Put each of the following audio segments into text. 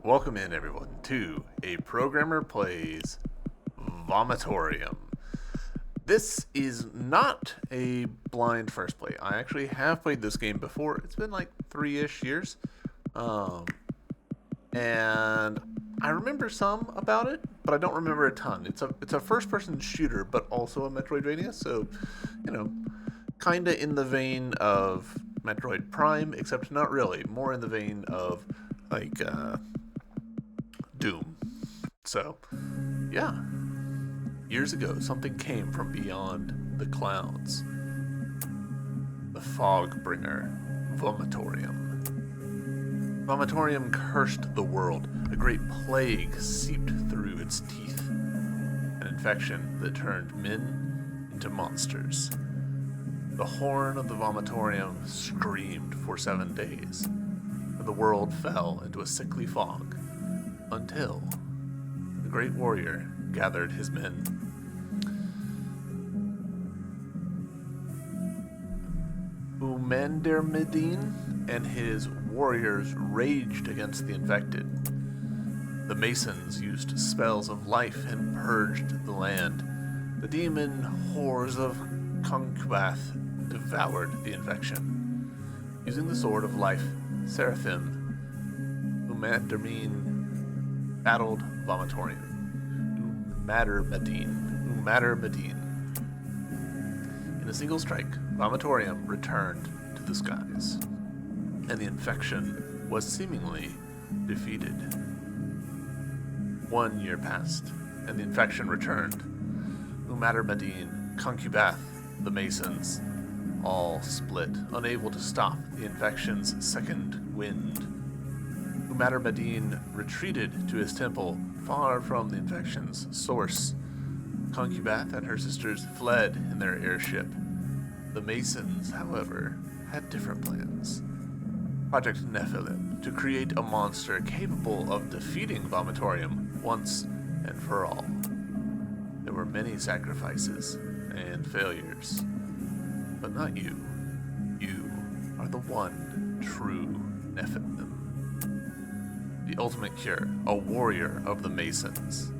Welcome in, everyone, to A Programmer Plays Vomitoreum. This is not a blind first play. I actually have played this game before. It's been like 3-ish years. And I remember some about it, but I don't remember a ton. It's a first-person shooter, but also a Metroidvania, so, kind of in the vein of Metroid Prime, except not really. More in the vein of, Doom. So, yeah. Years ago, something came from beyond the clouds. The fog bringer, Vomitoreum. Vomitoreum cursed the world. A great plague seeped through its teeth. An infection that turned men into monsters. The horn of the Vomitoreum screamed for 7 days. And the world fell into a sickly fog. Until the great warrior gathered his men. Umandermedine and his warriors raged against the infected. The masons used spells of life and purged the land. The demon horrors of Concubath devoured the infection. Using the sword of life, Seraphim, Umandermedine battled Vomitoreum. Umandermedine. In a single strike, Vomitoreum returned to the skies, and the infection was seemingly defeated. 1 year passed, and the infection returned. Umandermedine, Concubath, the Masons, all split, unable to stop the infection's second wind. Vomitoreum retreated to his temple, far from the infection's source. Concubath and her sisters fled in their airship. The Masons, however, had different plans. Project Nephilim, to create a monster capable of defeating Vomitoreum once and for all. There were many sacrifices and failures, but not you. You are the one true Nephilim. The ultimate cure, a warrior of the Masons.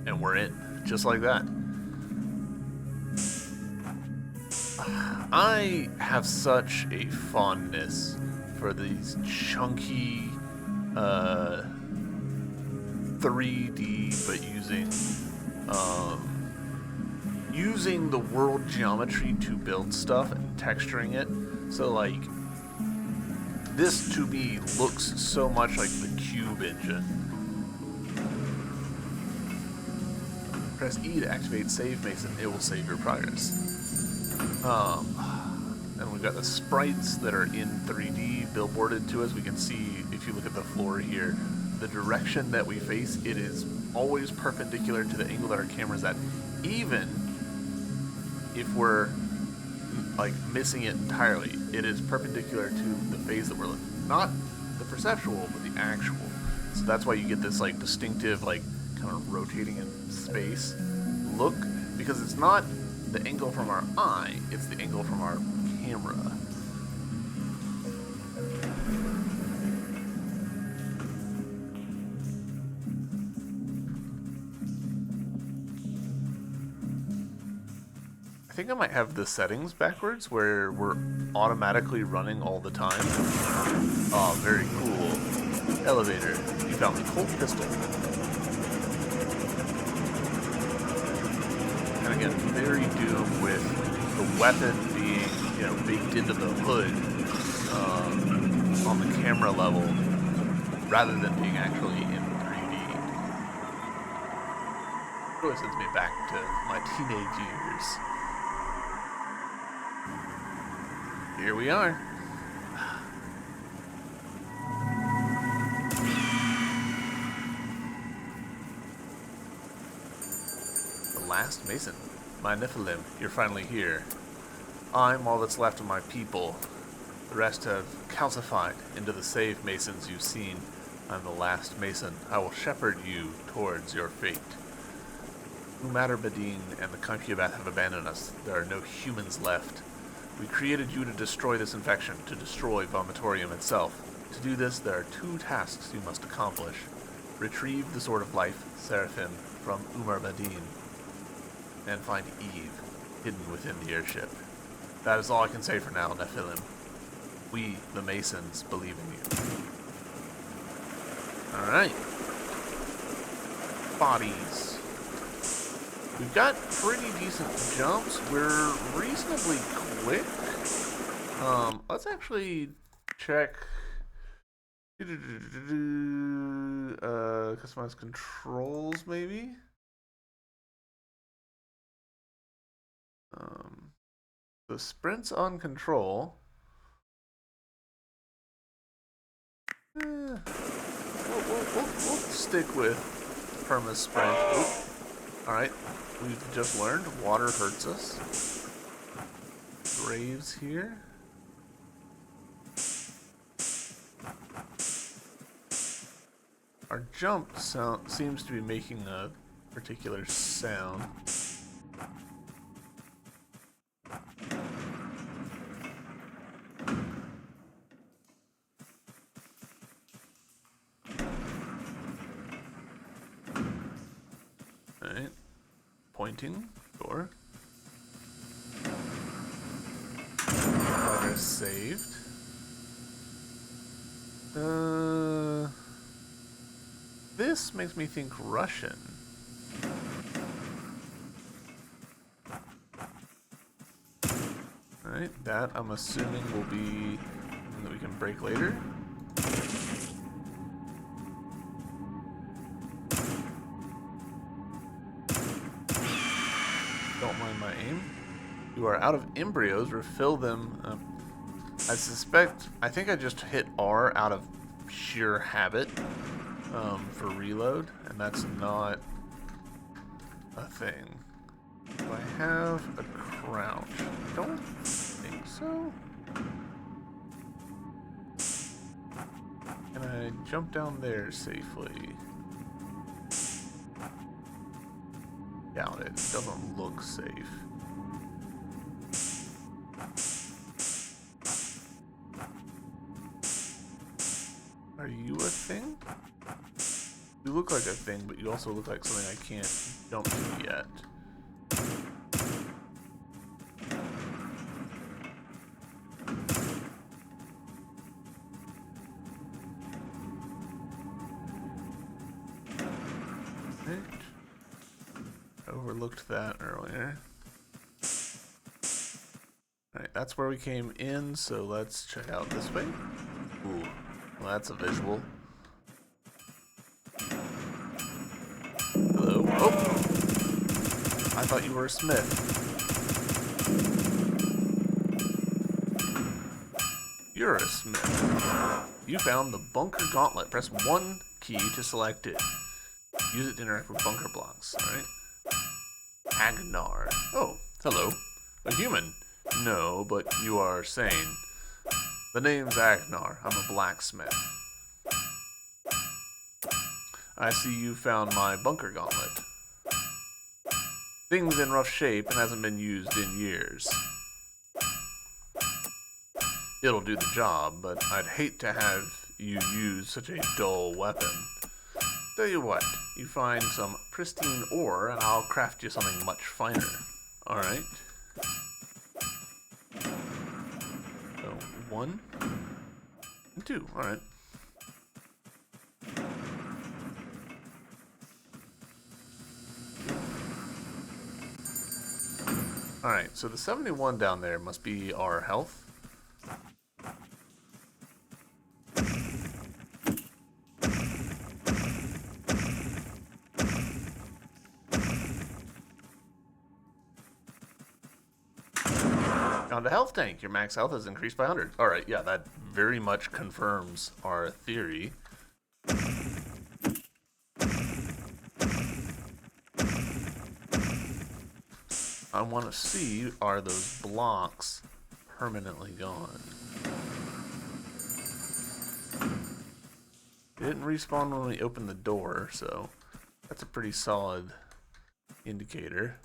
And we're in, just like that. I have such a fondness for these chunky 3D, but using the world geometry to build stuff and texturing it. So like, this to me looks so much like the Cube engine. Press E to activate Save Mason. It will save your progress. And we've got the sprites that are in 3D billboarded to us. We can see, if you look at the floor here, the direction that we face, it is always perpendicular to the angle that our camera's at. Even if we're missing it entirely, it is perpendicular to the phase that we're looking. Not the perceptual, but the actual. So that's why you get this distinctive, kind of rotating in space look, because it's not the angle from our eye, it's the angle from our camera. I think I might have the settings backwards, where we're automatically running all the time. Oh, very cool. Elevator. You found the Colt pistol. And again, very Doom with the weapon being, baked into the hood on the camera level, rather than being actually in 3D. It really sends me back to my teenage years. Here we are. The last Mason. My Nephilim, you're finally here. I'm all that's left of my people. The rest have calcified into the save Masons you've seen. I'm the last Mason. I will shepherd you towards your fate. Umandermedine and the Concubath have abandoned us. There are no humans left. We created you to destroy this infection, to destroy Vomitoreum itself. To do this, there are 2 tasks you must accomplish. Retrieve the Sword of Life, Seraphim, from Umar Madin, and find Eve, hidden within the airship. That is all I can say for now, Nephilim. We, the Masons, believe in you. Alright. Bodies. We've got pretty decent jumps. We're reasonably quick. Let's actually check. Customize controls, maybe? The sprints on control. We'll stick with perma sprint. Alright, we've just learned water hurts us. Graves here. Our jump sound seems to be making a particular sound. Alright. Pointing. Sure. Progress saved. This makes me think Russian. Alright, that I'm assuming will be something that we can break later. Don't mind my aim. You are out of embryos. Refill them. I think I just hit R out of sheer habit for reload, and that's not a thing. Do I have a crouch? I don't think so. Can I jump down there safely? Doubt it. It doesn't look safe. Are you a thing? You look like a thing, but you also look like something I can't jump to yet. Right. Overlooked that earlier. Alright, that's where we came in, so let's check out this way. Ooh, well, that's a visual. Hello. Oh! I thought you were a smith. You're a smith. You found the bunker gauntlet. Press 1 key to select it. Use it to interact with bunker blocks. Alright. Agnar. Oh, hello. A human. No, but you are sane. The name's Agnar. I'm a blacksmith. I see you found my bunker gauntlet. Thing's in rough shape and hasn't been used in years. It'll do the job, but I'd hate to have you use such a dull weapon. Tell you what, you find some pristine ore and I'll craft you something much finer. Alright. So, 1 and 2, alright. Alright, so the 71 down there must be our health. Found a health tank. Your max health has increased by 100. Alright, yeah, that very much confirms our theory. I want to see, are those blocks permanently gone? They didn't respawn when we opened the door, so that's a pretty solid indicator.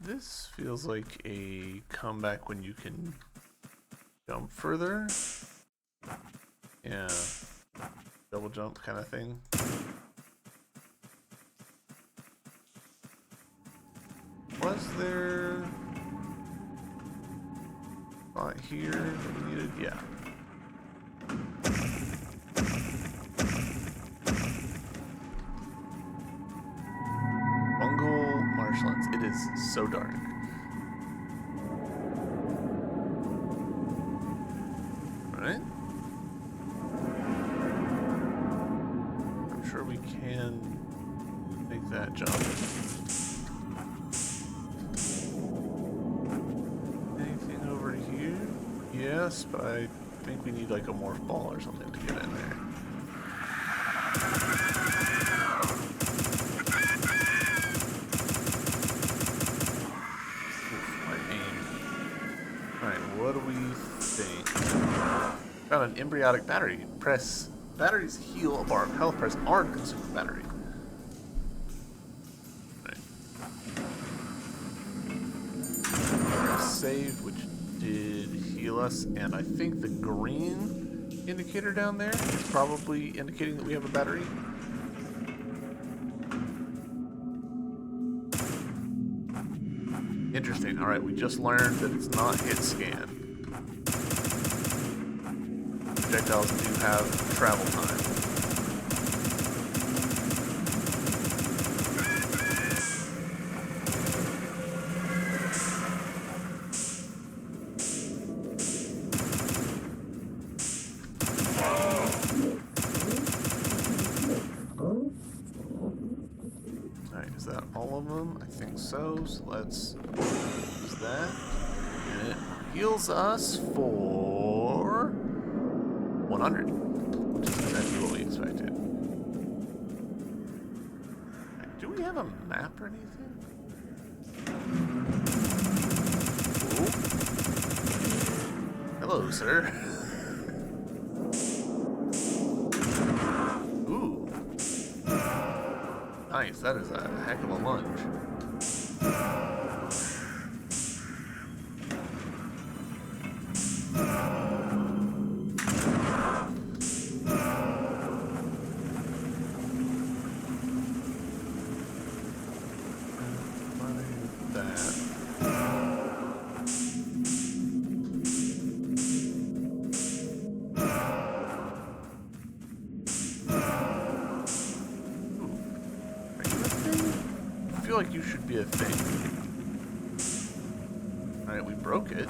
This feels like a comeback when you can jump further. Yeah, double jump kind of thing. Was there spot here that we needed? Yeah. Bungle marshlands. It is so dark. Alright. I'm sure we can make that jump. Anything over here? Yes, but I think we need like a morph ball or something to get in there. What do we think? Found an embryonic battery. Press batteries heal a bar of health. Press R to consume the battery. Right. Press save, which did heal us, and I think the green indicator down there is probably indicating that we have a battery. Interesting. Alright, we just learned that it's not hit scan. Projectiles do have travel time. Alright, is that all of them? I think so. So let's use that. And it heals us for 100, which is exactly what we expected. Right, do we have a map or anything? Ooh. Hello, sir. Ooh. Nice, that is a heck of a lunge. I feel like you should be a thing. Alright, we broke it.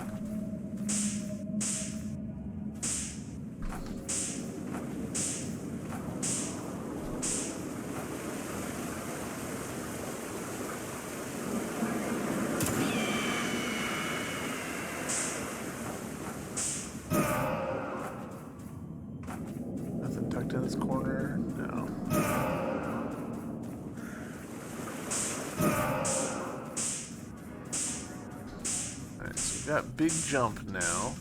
Nothing tucked in this corner? No. Alright, so we've got big jump now.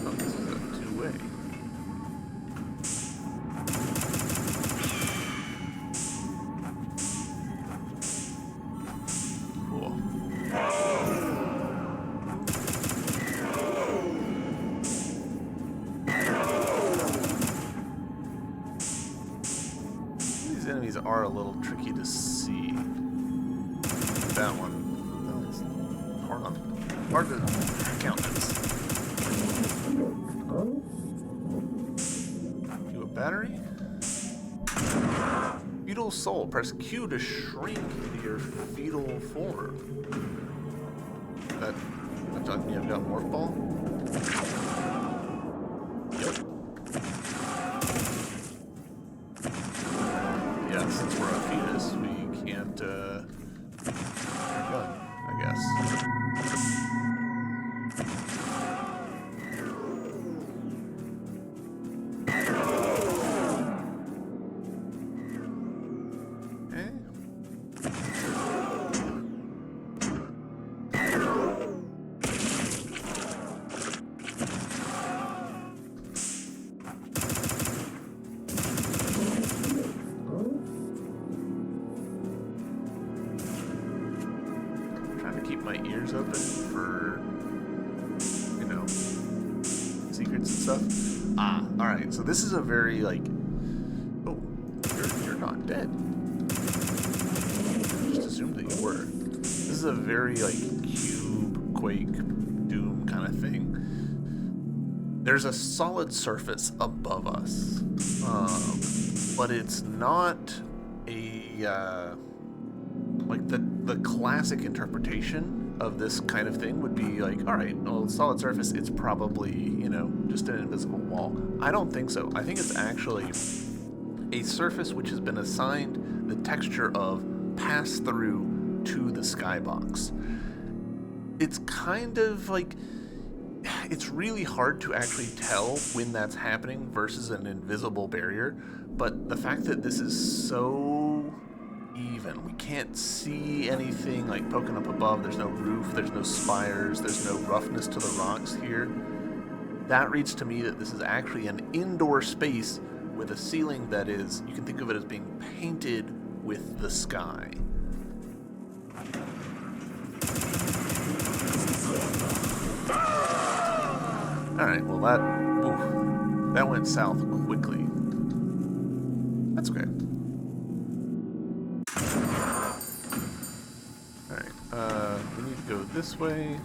Oh, this is a two-way. Cool. These enemies are a little tricky to see. That one. Hard to countenance. Do a battery? Fetal soul. Press Q to shrink into your fetal form. That talking you have got morph ball? Yep. Yeah, since we're a fetus, we can't gun, I guess. my ears open for, you know, secrets and stuff. Ah, alright, so this is a very, like... Oh, you're not dead. I just assumed that you were. This is a very, like, Cube, Quake, Doom kind of thing. There's a solid surface above us, but it's not a, like, the classic interpretation of this kind of thing would be like, alright, well, solid surface, it's probably, you know, just an invisible wall. I don't think so. I think it's actually a surface which has been assigned the texture of pass through to the skybox. It's kind of like, it's really hard to actually tell when that's happening versus an invisible barrier, but the fact that this is so even, we can't see anything like poking up above, there's no roof, there's no spires, there's no roughness to the rocks here, that reads to me that this is actually an indoor space with a ceiling that is, you can think of it as being painted with the sky. Alright, well that went south quickly. That's okay. Alright, we need to go this way.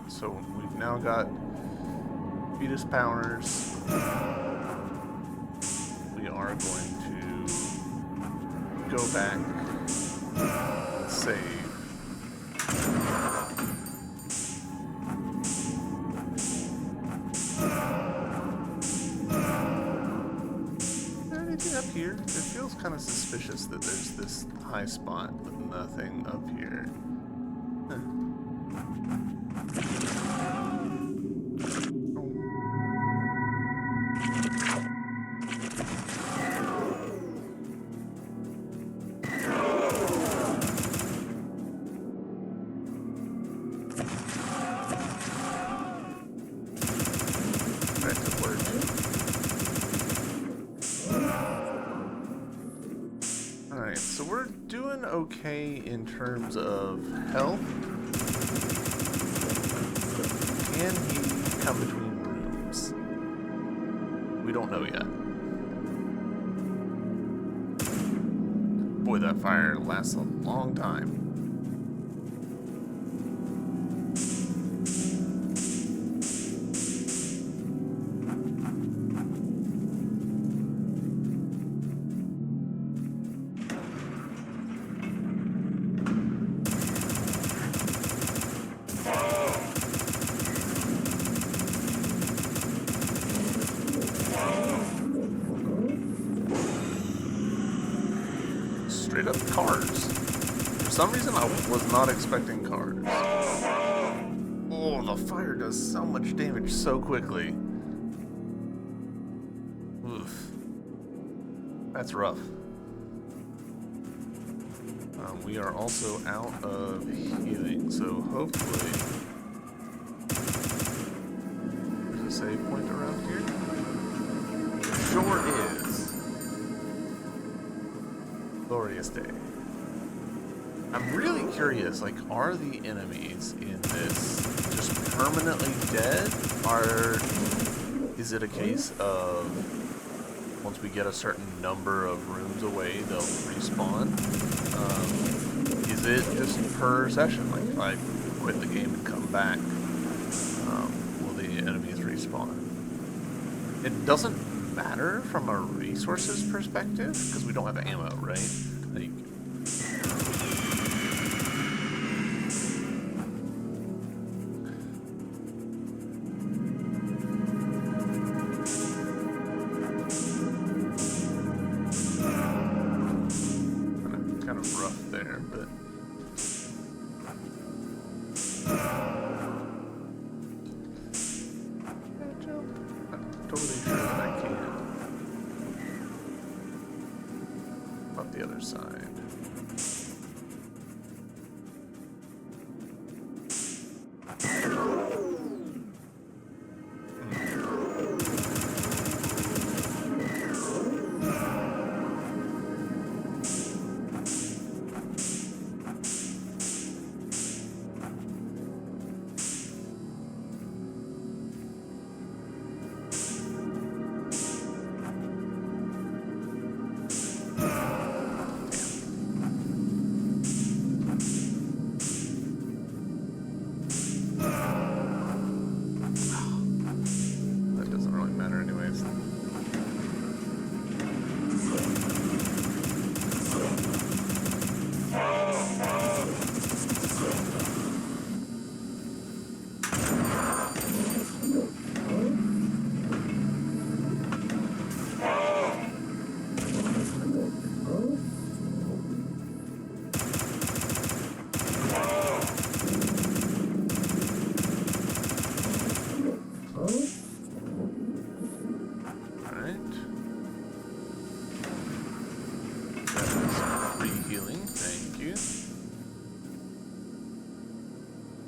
So we've now got fetus powers. We are going to go back and save. Is there anything up here? It feels kind of suspicious that there's this high spot with nothing up here. Alright, so we're doing okay in terms of health. Can he come between rooms? We don't know yet. Boy, that fire lasts a long time. Straight up cars. For some reason, I was not expecting cars. Oh, the fire does so much damage so quickly. Oof. That's rough. We are also out of healing, so hopefully there's a save point around here. There sure is. Glorious day. I'm really curious, like, are the enemies in this just permanently dead? Is it a case of once we get a certain number of rooms away, they'll respawn? Is it just per session? Like, if I quit the game and come back, will the enemies respawn? It doesn't matter from a resources perspective because we don't have ammo, right? Like, kind of rough there, but About the other side. That doesn't really matter anyways.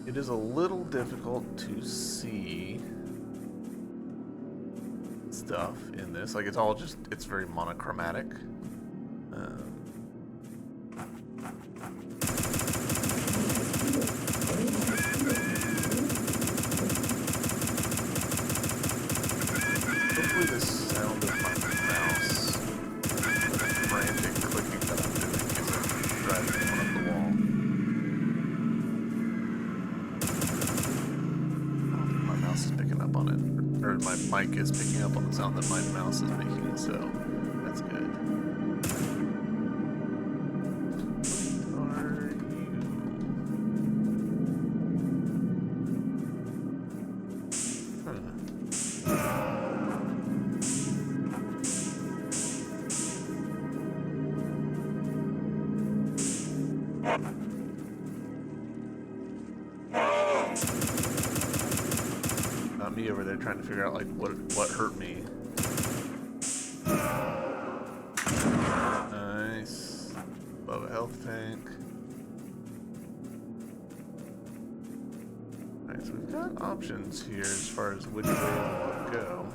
It is a little difficult to see stuff in this. Like, it's all just, it's very monochromatic. Hopefully the sound of my mouse, the frantic clicking that I'm doing, isn't driving me up the wall. My mouse is picking up on it, or my mic is picking up on the sound that my mouse is making, so that's good. Me over there trying to figure out like what hurt me. Nice. Above a health tank. Alright, so we've got options here as far as which way we want to go.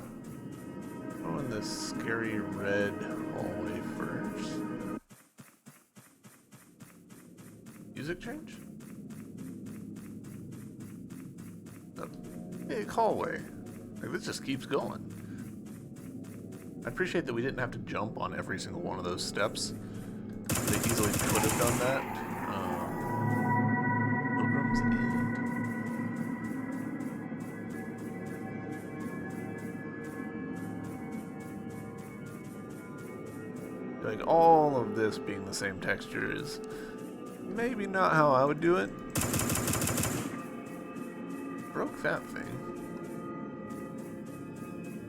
Go in this scary red hallway first. Music change? Big hallway. Like, this just keeps going. I appreciate that we didn't have to jump on every single one of those steps. They easily could have done that. Pilgrim's End. Like, all of this being the same texture is maybe not how I would do it. Broke that thing.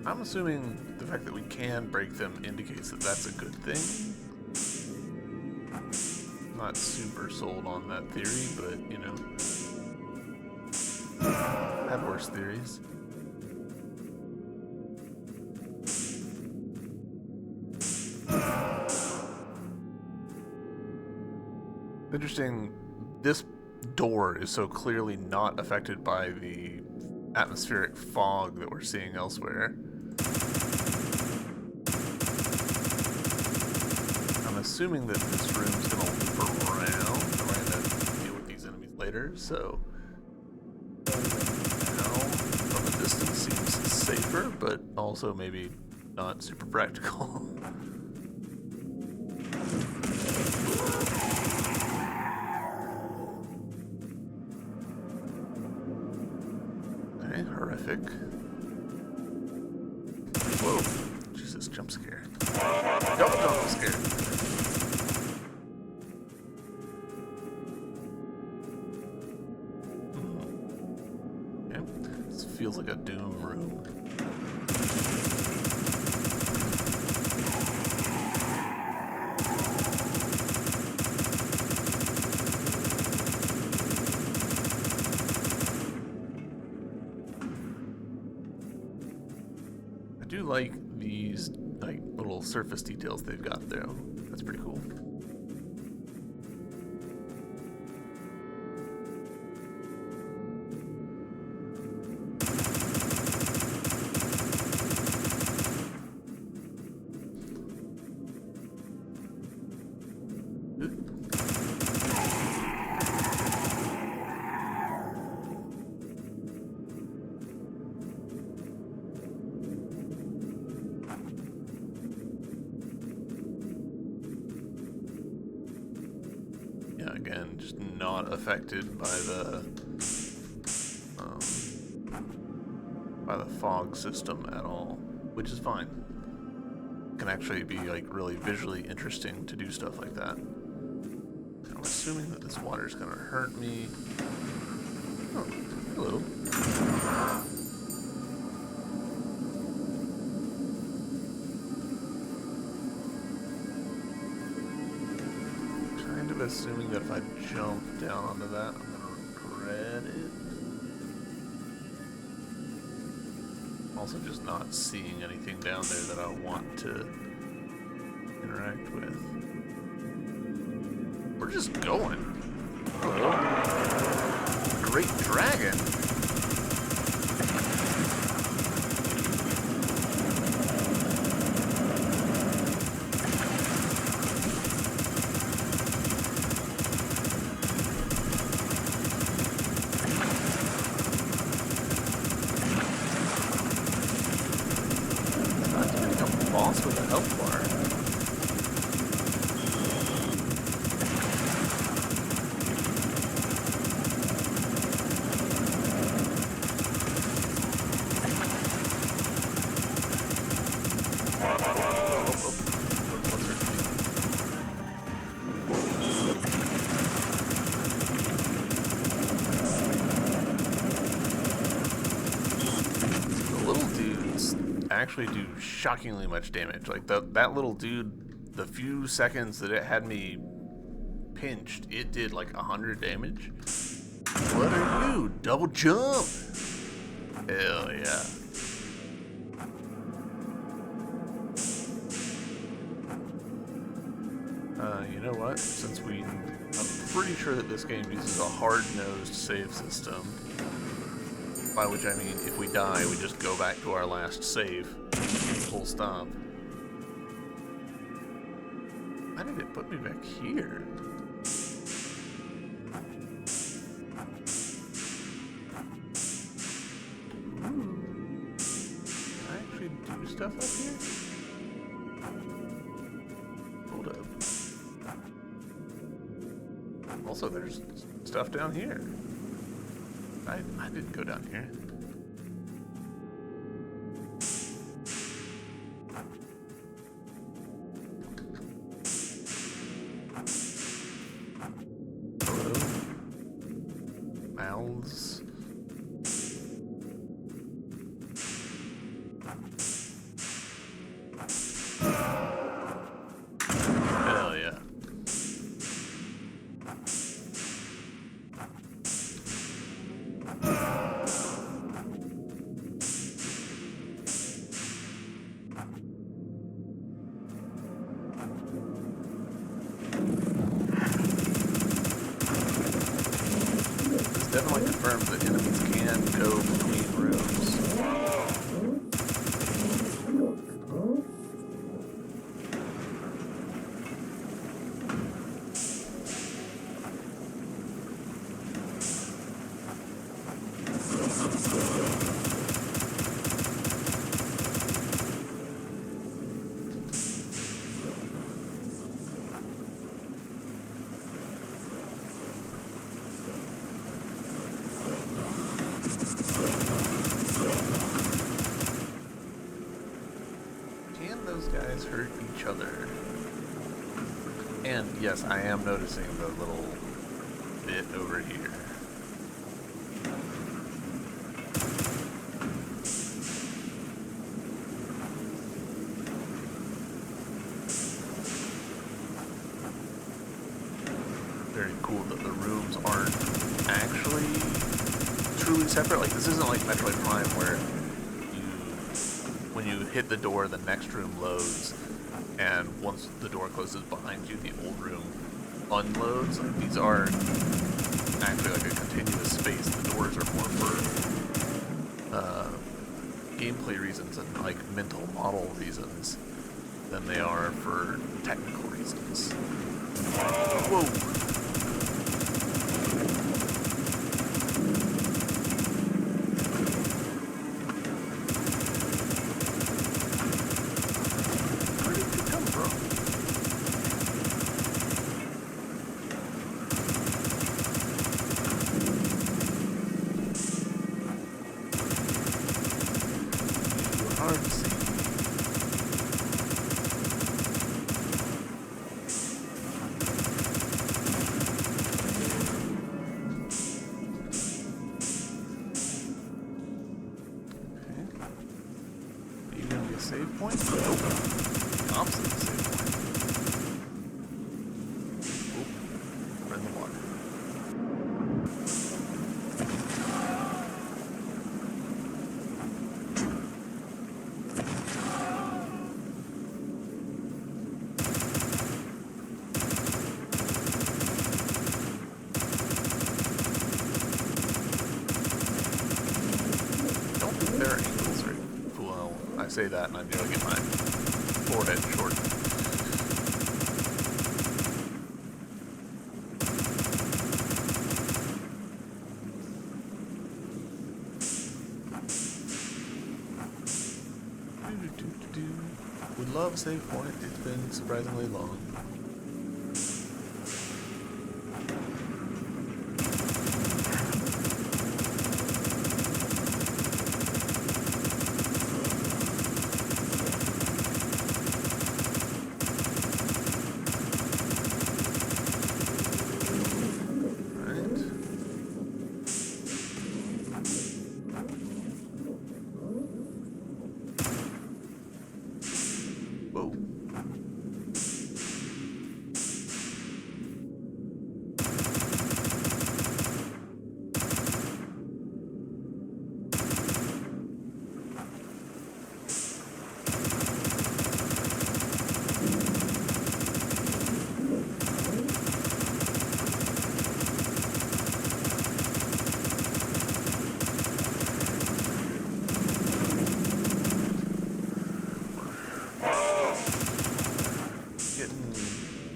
I'm assuming the fact that we can break them indicates that that's a good thing. Not super sold on that theory, but, you know, I have worse theories. Interesting, this door is so clearly not affected by the atmospheric fog that we're seeing elsewhere. I'm assuming that this room's gonna loop around. We're gonna deal with these enemies later, so now from a distance seems safer, but also maybe not super practical. Horrific. Whoa. Jesus, jump scare. Jump scare. Okay. This feels like a Doom room. I do like these like little surface details they've got there. That's pretty cool. Yeah, again, just not affected by the fog system at all, which is fine. It can actually be like really visually interesting to do stuff like that. I'm assuming that this water is gonna hurt me. Oh, hello. Kind of assuming that if I jump down onto that, I'm gonna regret it. Also just not seeing anything down there that I want to interact with. We're just going. Hello. Great dragon. Not to become a boss with a health bar. Actually do shockingly much damage. Like that little dude, the few seconds that it had me pinched, it did like 100 damage. What are you? Double jump! Hell yeah. You know what? Since I'm pretty sure that this game uses a hard-nosed save system. By which I mean, if we die, we just go back to our last save. Full stop. Why did it put me back here? Ooh. Can I actually do stuff up here? Hold up. Also, there's stuff down here. I didn't go down here. Hello? Mouths. Hell yeah. Definitely confirms that enemies can go between rooms. Those guys hurt each other. And yes, I am noticing the little bit over here. Very cool that the rooms aren't actually truly separate. Like, this isn't like Metroid Prime where when you hit the door, the next room loads, and once the door closes behind you, the old room unloads. Like, these are actually like a continuous space. The doors are more for gameplay reasons and like mental model reasons than they are for technical reasons. Whoa! Where did you come from? You were hard to see. Save point? Nope. Opposite the save point. Oop. We're in the water. Don't think their angles are well. I say that and I nearly get my forehead shortened. We love save point. It's been surprisingly long. Whoa.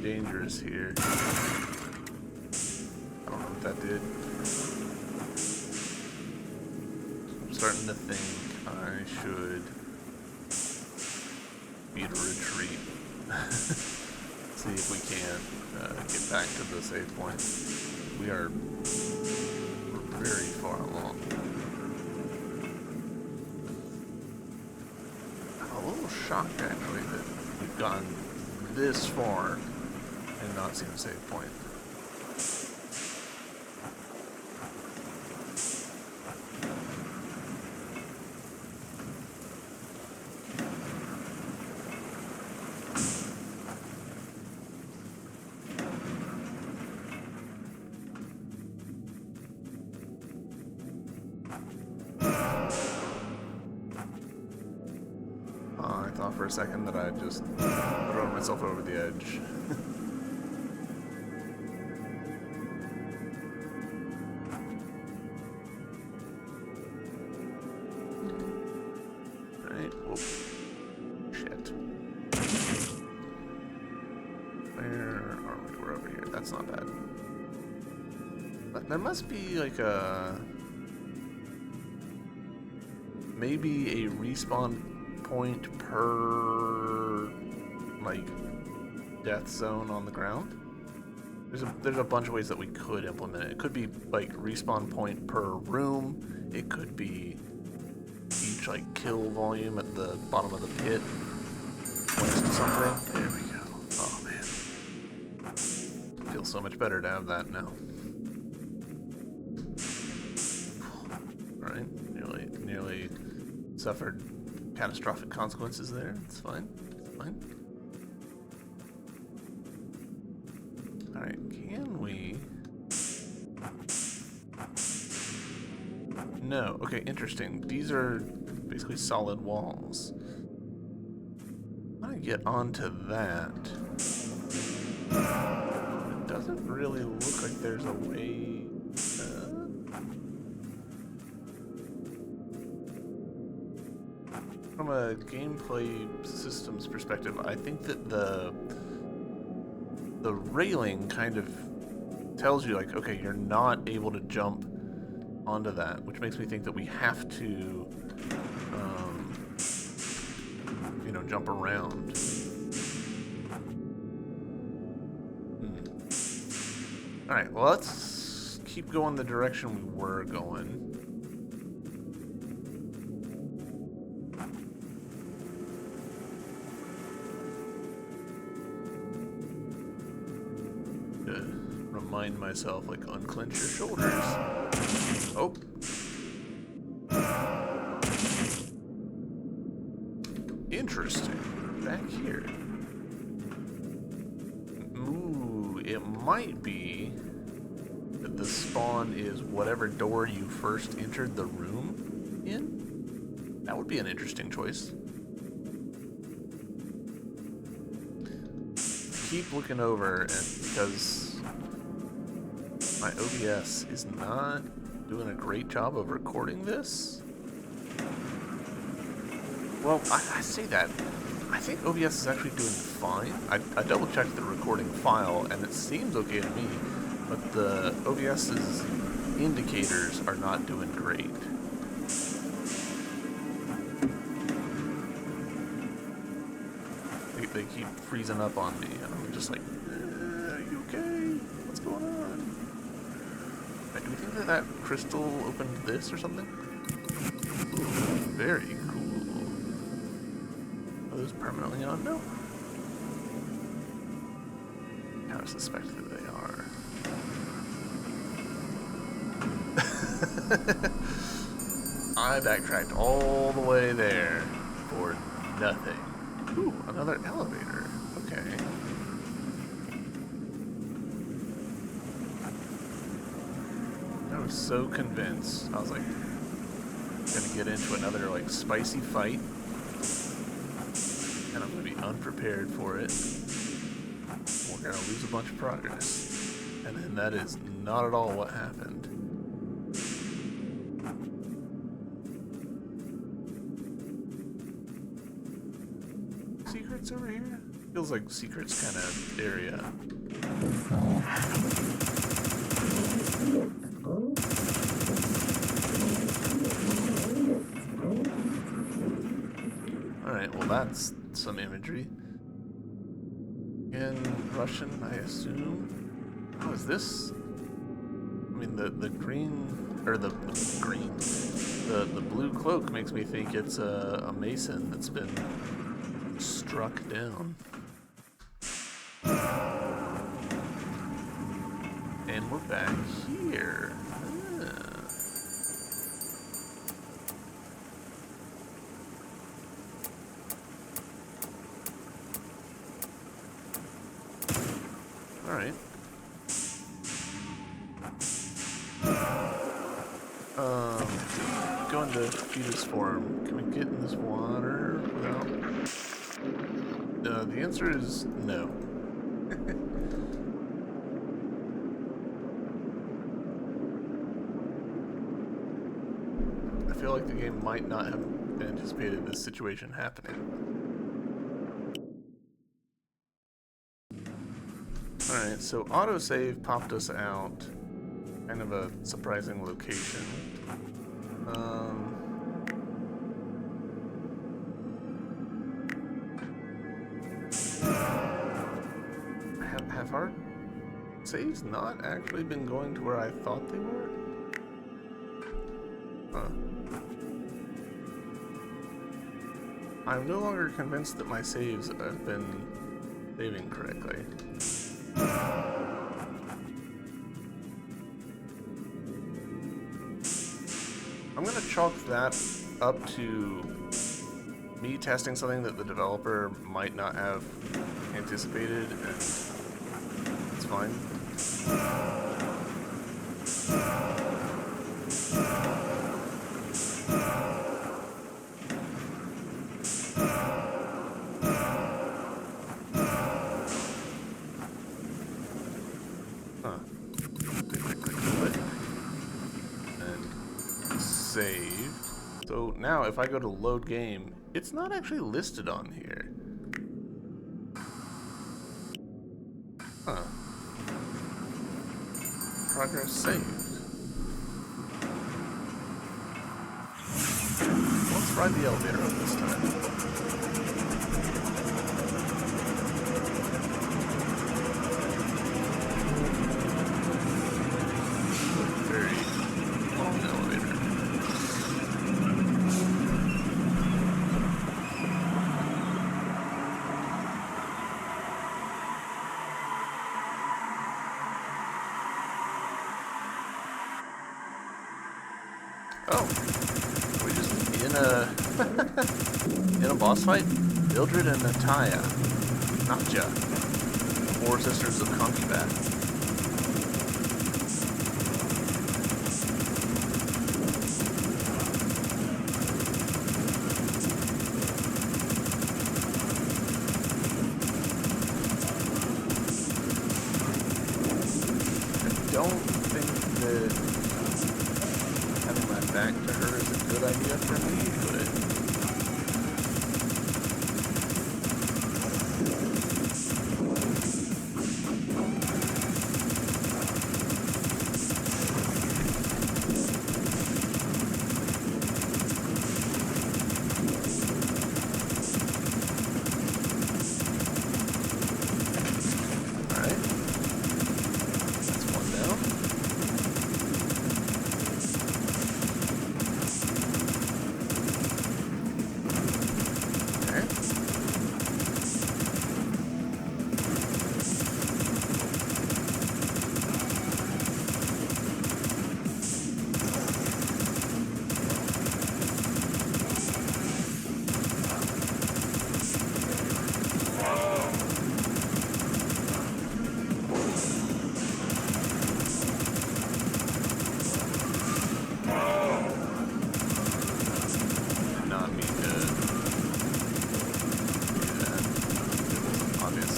Dangerous here. I don't know what that did. I'm starting to think I should beat a retreat. See if we can get back to the save point. We are very far along. I'm a little shocked actually that we've gone this far and not seen a save point. I thought for a second that I'd just thrown myself over the edge. Right, whoop. Shit. Where are we? We're over here. That's not bad. But there must be like a... maybe a respawn point per like death zone on the ground. There's a bunch of ways that we could implement it. It could be like respawn point per room. It could be each like kill volume at the bottom of the pit points to something. There we go. Oh man, feels so much better to have that now. All right, nearly suffered catastrophic consequences there. It's fine. It's fine. Alright, can we... No. Okay, interesting. These are basically solid walls. I'm gonna get onto that. It doesn't really look like there's a way... From a gameplay systems perspective, I think that the railing kind of tells you, like, okay, you're not able to jump onto that, which makes me think that we have to, you know, jump around. Alright, well, let's keep going the direction we were going. Remind myself, like, unclench your shoulders. Oh. Interesting. Back here. Ooh, it might be that the spawn is whatever door you first entered the room in. That would be an interesting choice. Keep looking over, and because my OBS is not doing a great job of recording this. Well, I say that. I think OBS is actually doing fine. I double-checked the recording file, and it seems okay to me, but the OBS's indicators are not doing great. They keep freezing up on me, and I'm just like, are you okay? What's going on? Do we think that that crystal opened this or something? Ooh, very cool. Are those permanently on? No. Kind of suspect that they are. I backtracked all the way there for nothing. Ooh, another elevator. Okay. I was so convinced. I was like, gonna get into another, like, spicy fight, and I'm gonna be unprepared for it. We're gonna lose a bunch of progress. And then that is not at all what happened. Secrets over here? Feels like secrets kind of area. Alright, well, that's some imagery. In Russian, I assume. Oh, is this? I mean, the green, or the green, the blue cloak makes me think it's a mason that's been struck down. And we're back here. Alright. Go into fetus form. Can we get in this water without... the answer is no. I feel like the game might not have anticipated this situation happening. Alright, so autosave popped us out. Kind of a surprising location. Have our saves not actually been going to where I thought they were? Huh. I'm no longer convinced that my saves have been saving correctly. I'm gonna chalk that up to me testing something that the developer might not have anticipated, and it's fine. Saved. So now if I go to load game, it's not actually listed on here. Huh. progress saved. Let's ride the elevator up this time. Very long elevator. Oh, we just in a boss fight? Mildred and Nataya. Natja. Four sisters of Concubath. I don't think that having my back to her is a good idea for me, but alright. That's one down. Not mean to do that. It wasn't obvious.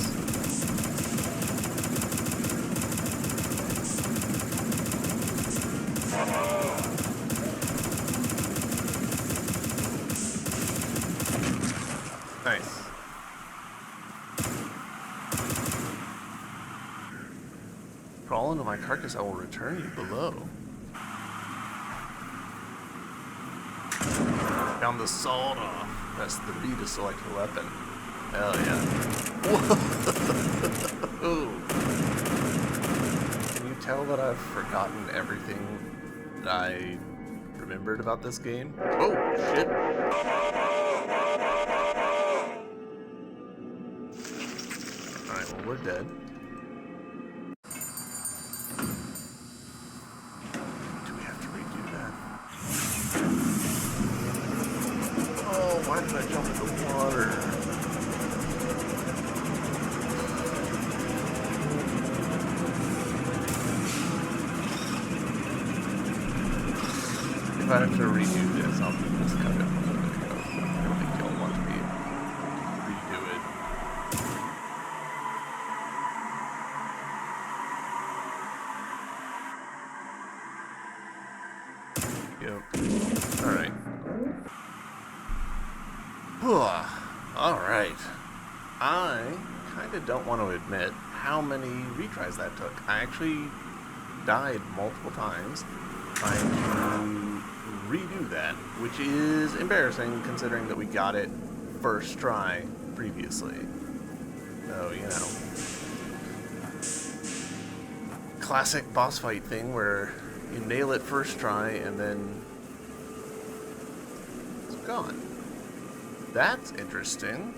Nice. Crawl into my carcass, I will return you below. Found the sawed off. Press the B to select the weapon. Hell yeah. Whoa! Can you tell that I've forgotten everything that I remembered about this game? Oh, shit. Alright, well, we're dead. Do we have to redo that? Oh, why did I jump in the water? If I have to redo this, I'll just cut it from the video. I don't think y'all want me to redo it. Yep. Alright. Alright. I kind of don't want to admit how many retries that took. I actually died multiple times trying to redo that, which is embarrassing considering that we got it first try previously. So, you know. Classic boss fight thing where you nail it first try and then it's gone. That's interesting.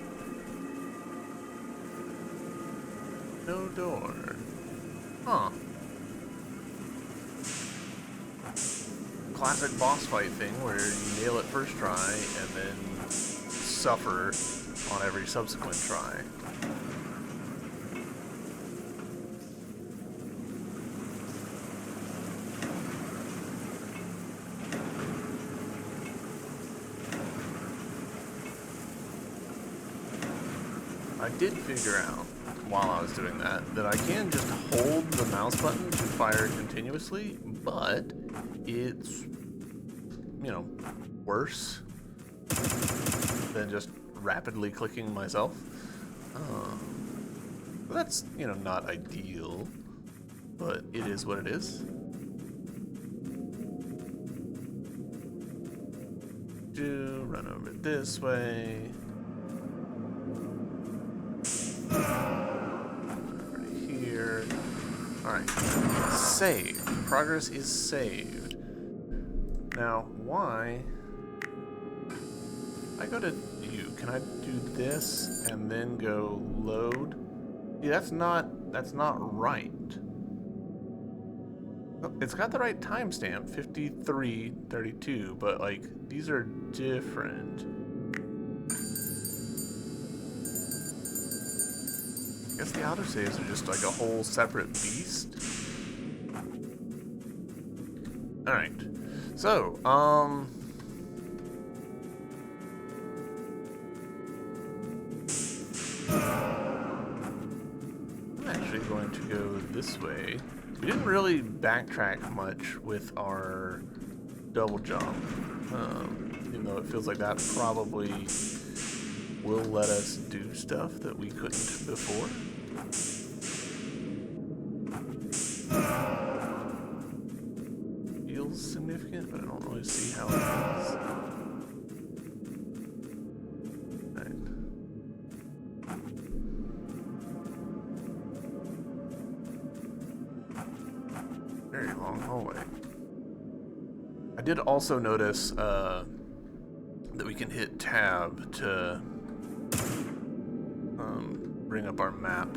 No door. Huh. Classic boss fight thing where you nail it first try and then suffer on every subsequent try. I did figure out, while I was doing that I can just hold the mouse button to fire continuously, but it's, you know, worse than just rapidly clicking myself. That's, you know, not ideal, but it is what it is. Do run over this way. Over here. Alright. Save. Progress is saved. Now, why? I go to you. Can I do this and then go load? See, that's not right. Oh, it's got the right timestamp, 53:32, but like these are different. I guess the autosaves are just like a whole separate beast. All right, so I'm actually going to go this way. We didn't really backtrack much with our double jump, even though it feels like that probably will let us do stuff that we couldn't before. Feels significant, but I don't really see how it is. Very long hallway. I did also notice that we can hit tab to bring up our map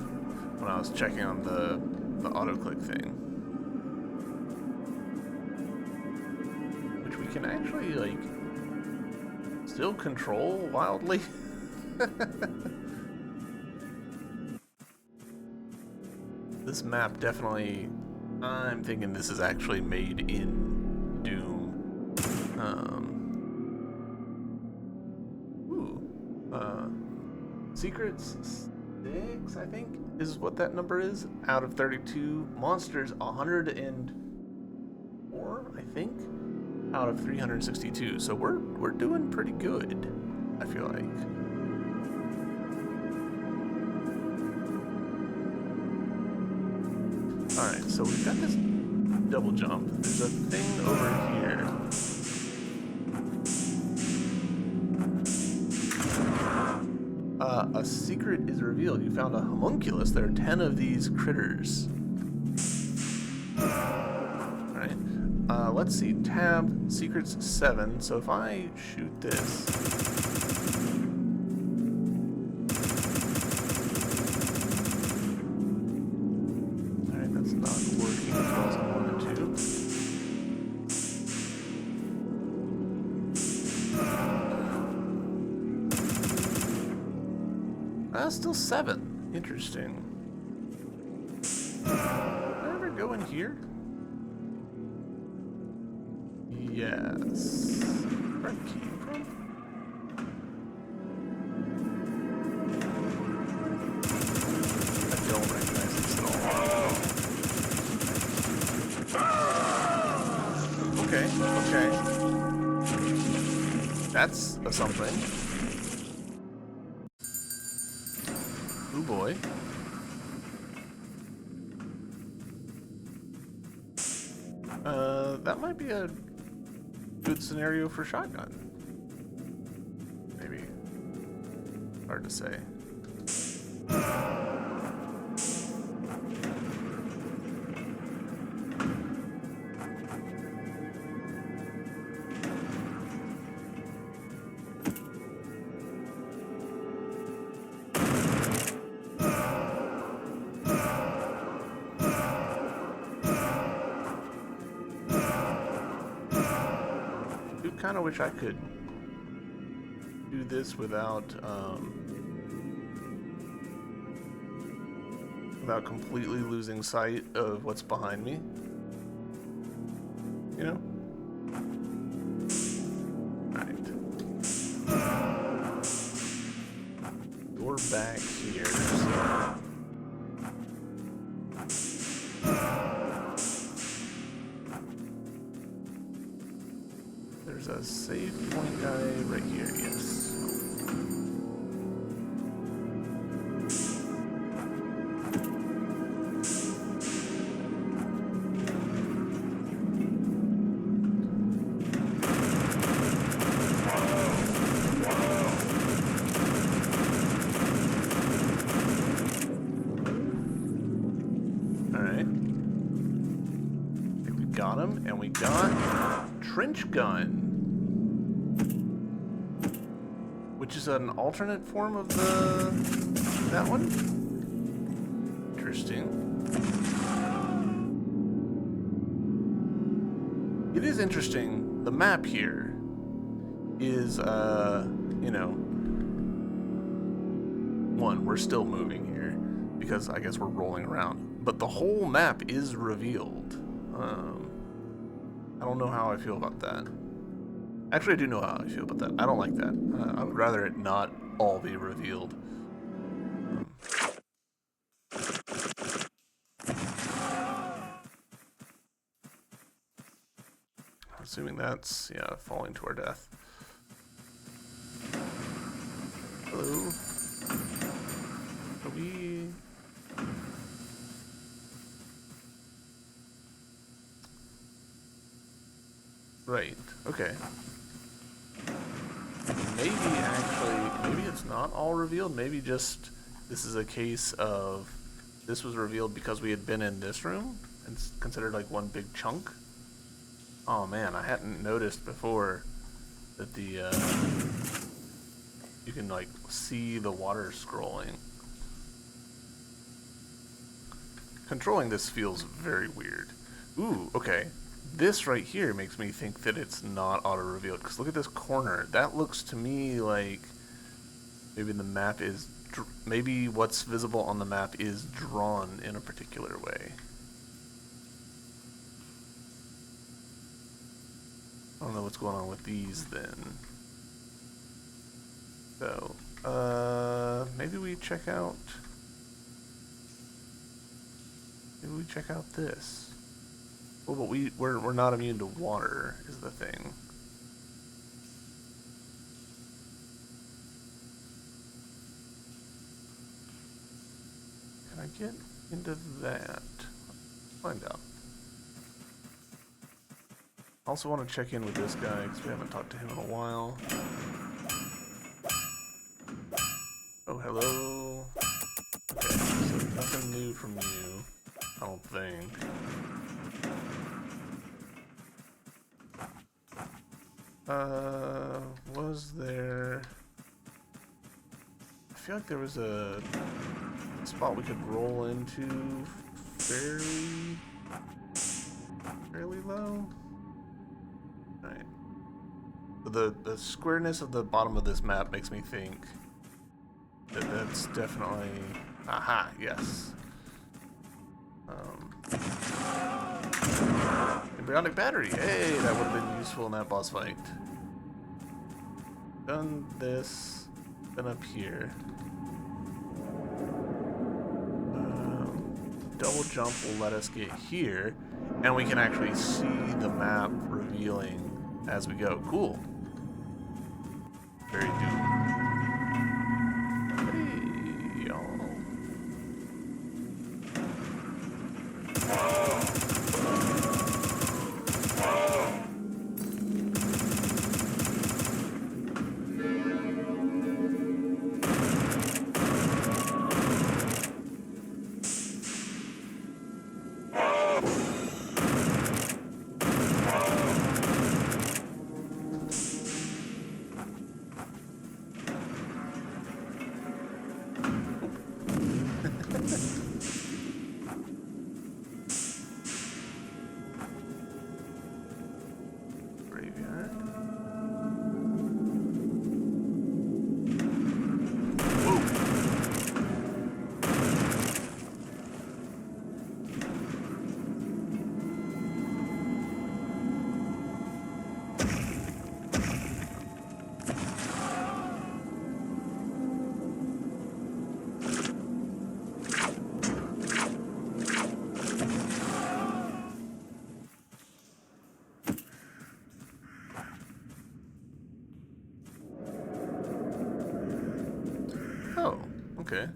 when I was checking on the auto-click thing. Which we can actually, like, still control wildly. This map definitely... I'm thinking this is actually made in Doom. Secrets 6, I think, is what that number is. Out of 32. Monsters 104, I think, out of 362. So we're doing pretty good, I feel like. Alright, so we've got this double jump. There's a thing over here. A secret is revealed. You found a homunculus. There are 10 of these critters. Alright. Let's see. Tab, secrets 7. So if I shoot this... Still 7. Interesting. Did I ever go in here? Yes. Where I came from? I don't recognize this at all. Okay. That's a something. Oh boy. That might be a good scenario for shotgun. Maybe. Hard to say. Kind of wish I could do this without completely losing sight of what's behind me. You know? Right. Door back here. So. There's a save point guy right here, yes. got him, and we got Trench Gun, which is an alternate form of that one. Interesting. It is interesting. The map here is, you know, one, we're still moving here because I guess we're rolling around, but the whole map is revealed. I don't know how I feel about that. Actually, I do know how I feel about that. I don't like that. I would rather it not all be revealed. Assuming that's, yeah, falling to our death. Hello. Are we... Right, okay. Maybe it's not all revealed. Maybe just this is a case of this was revealed because we had been in this room and it's considered like one big chunk. Oh man, I hadn't noticed before that the you can like see the water scrolling. Controlling this feels very weird. Ooh, okay. This right here makes me think that it's not auto-revealed, because look at this corner. That looks to me like maybe the map is... maybe what's visible on the map is drawn in a particular way. I don't know what's going on with these then. So, maybe we check out... maybe we check out this. Well, but we're not immune to water, is the thing. Can I get into that? Find out. Also want to check in with this guy, because we haven't talked to him in a while. Oh, hello. Okay, so nothing new from you, I don't think. Was there... I feel like there was a spot we could roll into fairly low. Right. The squareness of the bottom of this map makes me think that that's definitely... aha, yes. Embryonic battery. Hey, that would have been useful in that boss fight. Done this. Then up here. Double jump will let us get here, and we can actually see the map revealing as we go. Cool. Very doable. Hey, y'all. Oh, okay.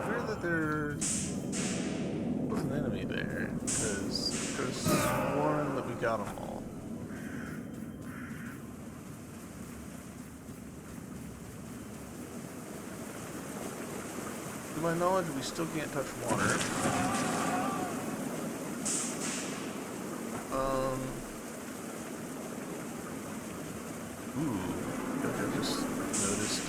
Weird that there was an enemy there, because I could have sworn that we got them all. To my knowledge, we still can't touch water. Ooh, I just noticed,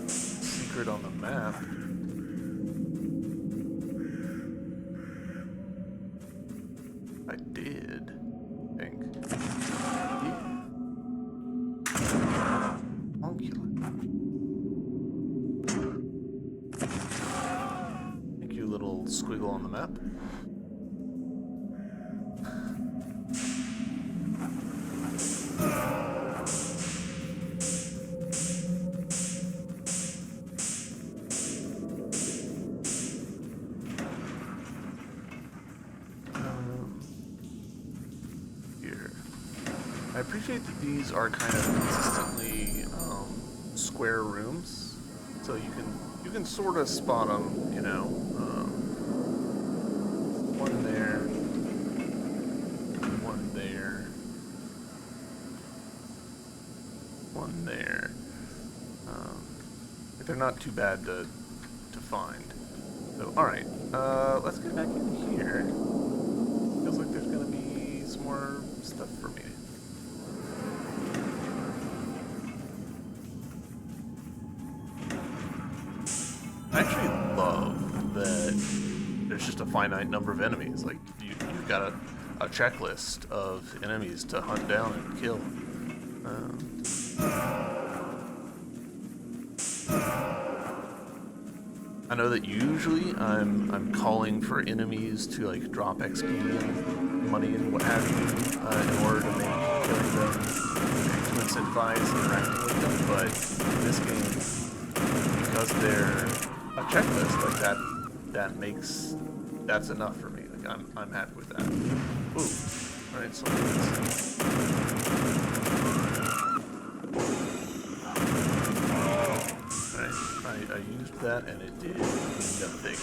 secret on the map. I did, I think. Yeah. Thank you, little squiggle on the map. I appreciate that these are kind of consistently square rooms, so you can sort of spot them, you know. One there, one there, one there. They're not too bad to find. So, all right, let's get back in here. Feels like there's gonna be some more stuff for me. I actually love that there's just a finite number of enemies. Like, you've got a checklist of enemies to hunt down and kill. I know that usually I'm calling for enemies to like drop XP and money and what have you in order to make killing them to incentivize interacting with them, but in this game, because they're a checklist like that's enough for me. Like I'm happy with that. Ooh, all right, so I used that and it did nothing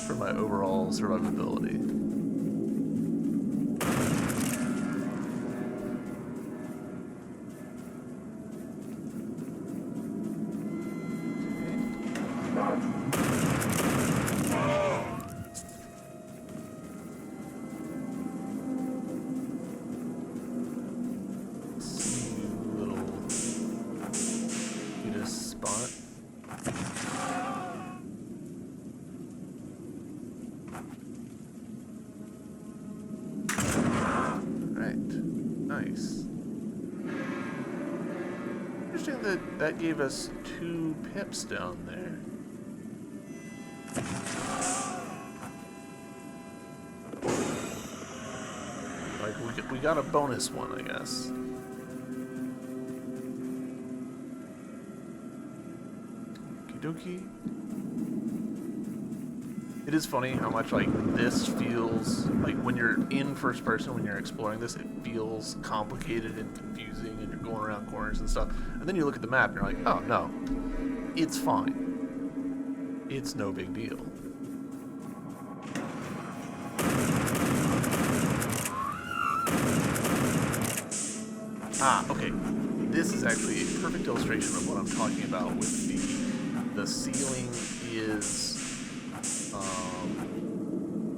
for my overall survivability. Nice. Interesting that gave us 2 pips down there. Like we got a bonus one, I guess. Okie dokie. It is funny how much like this feels like when you're in first person, when you're exploring this, it feels complicated and confusing and you're going around corners and stuff. And then you look at the map and you're like, oh no, it's fine. It's no big deal. Ah, okay. This is actually a perfect illustration of what I'm talking about with the ceiling is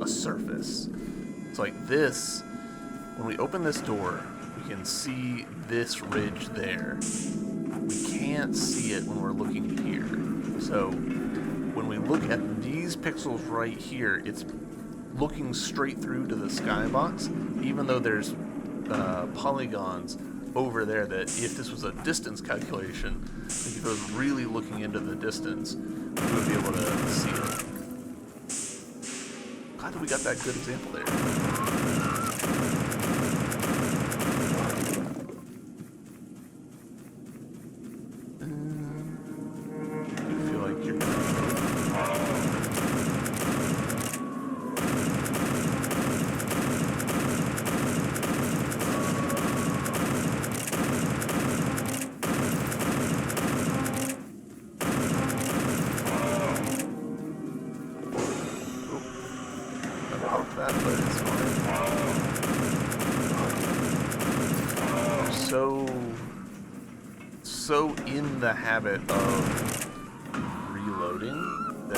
a surface. It's like this, when we open this door, we can see this ridge there. We can't see it when we're looking here. So when we look at these pixels right here, it's looking straight through to the skybox, even though there's polygons over there that if this was a distance calculation, if it was really looking into the distance, we would be able to see it. Glad that we got that good example there. You feel like you're that, but it's fine. so in the habit of reloading that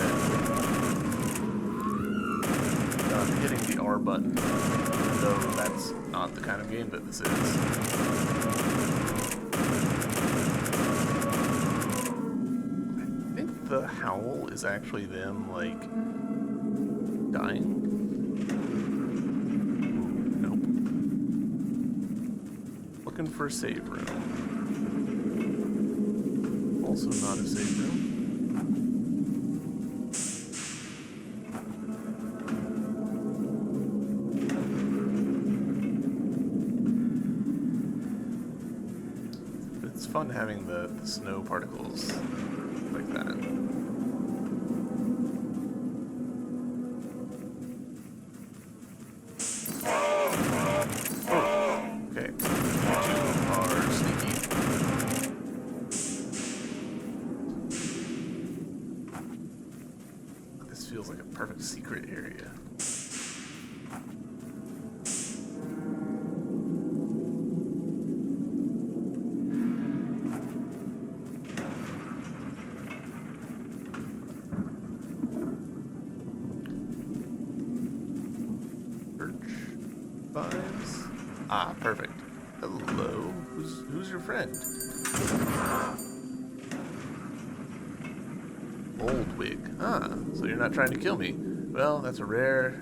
I'm hitting the R button, even though that's not the kind of game that this is. I think the howl is actually them, like, dying. Nope. Looking for a save room. Also not a save room. It's fun having the snow particles like that. Okay, you two are sneaky. This feels like a perfect secret area. Vibes. Ah, perfect. Hello. Who's your friend? Moldwig. Ah, so you're not trying to kill me. Well, that's rare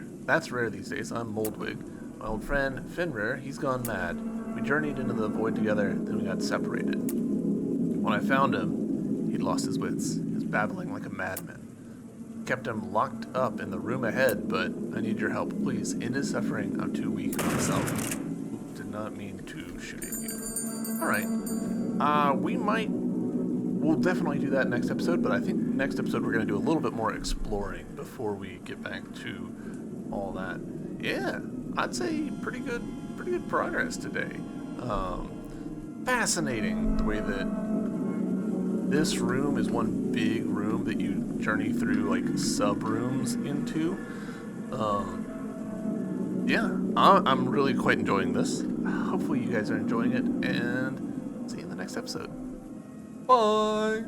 these days. I'm Moldwig. My old friend, Fenrir, he's gone mad. We journeyed into the void together, then we got separated. When I found him, he'd lost his wits. He was babbling like a madman. Kept him locked up in the room ahead, but I need your help. Please, end his suffering. I'm too weak myself. Did not mean to shoot at you. Alright. We'll definitely do that next episode, but I think next episode we're going to do a little bit more exploring before we get back to all that. Yeah, I'd say pretty good progress today. Fascinating the way that this room is one big room that you journey through, like, sub-rooms into. Yeah, I'm really quite enjoying this. Hopefully you guys are enjoying it, and see you in the next episode. Bye!